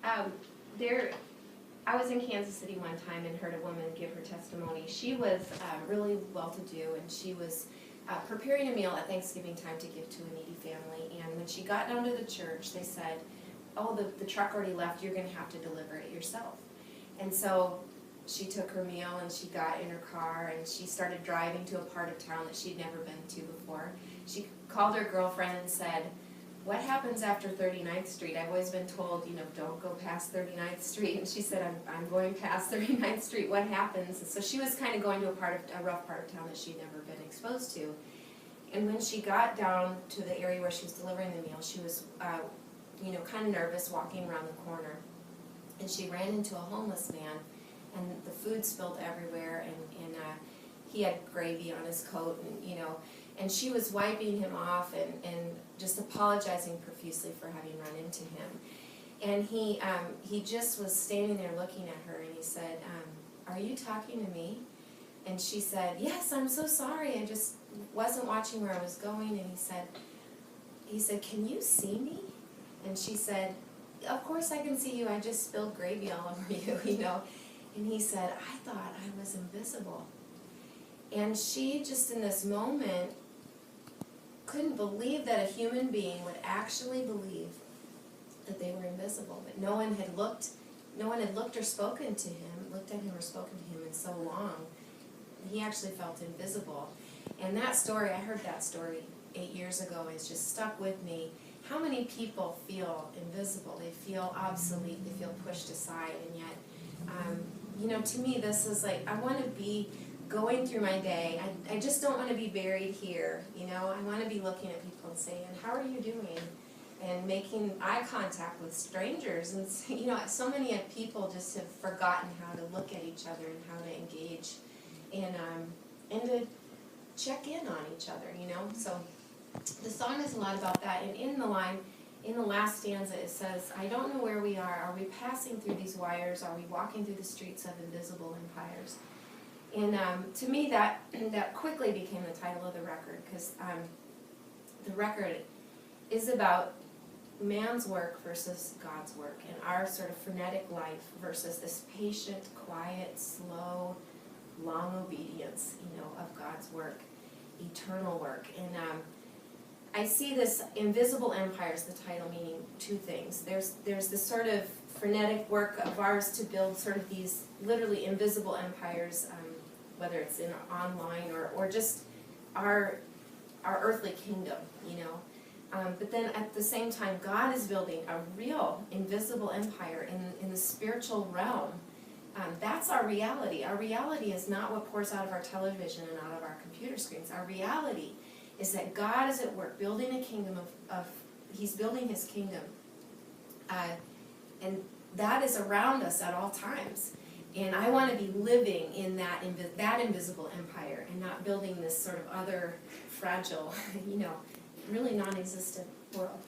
Um, there, I was in Kansas City one time and heard a woman give her testimony. She was really well-to-do, and she was preparing a meal at Thanksgiving time to give to a needy family. And when she got down to the church, they said, "Oh, the truck already left. You're going to have to deliver it yourself." And so she took her meal and she got in her car and she started driving to a part of town that she'd never been to before. She called her girlfriend and said, "What happens after 39th Street? I've always been told, don't go past 39th Street." And she said, I'm going past 39th Street. What happens? And so she was kind of going to a rough part of town that she'd never been exposed to. And when she got down to the area where she was delivering the meal, she was, kind of nervous walking around the corner. And she ran into a homeless man, and the food spilled everywhere, and he had gravy on his coat, and she was wiping him off and just apologizing profusely for having run into him. And he just was standing there looking at her, and he said, "Are you talking to me?" And she said, "Yes, I'm so sorry, I just wasn't watching where I was going." And he said, "Can you see me?" And she said, "Of course I can see you, I just spilled gravy all over you, And he said, "I thought I was invisible." And she just in this moment couldn't believe that a human being would actually believe that they were invisible, that no one had looked or spoken to him, looked at him or spoken to him in so long. He actually felt invisible. And that story, I heard that story 8 years ago, it's just stuck with me. How many people feel invisible? They feel obsolete, they feel pushed aside, and yet, to me this is like, I want to be going through my day, I just don't want to be buried here, I want to be looking at people and saying, "How are you doing?" And making eye contact with strangers, and so many people just have forgotten how to look at each other and how to engage, and to check in on each other, so the song is a lot about that. And in the last stanza it says, "I don't know where we are we passing through these wires, are we walking through the streets of invisible empires?" And to me that quickly became the title of the record, because the record is about man's work versus God's work, and our sort of frenetic life versus this patient, quiet, slow, long obedience, of God's work, eternal work. And I see this invisible empires, the title, meaning two things. There's this sort of frenetic work of ours to build sort of these literally invisible empires, whether it's in online or just our earthly kingdom, but then at the same time, God is building a real invisible empire in the spiritual realm. That's our reality. Our reality is not what pours out of our television and out of our computer screens. Our reality is that God is at work building a kingdom He's building His kingdom. And that is around us at all times. And I want to be living in that invisible empire and not building this sort of other fragile, really non-existent world.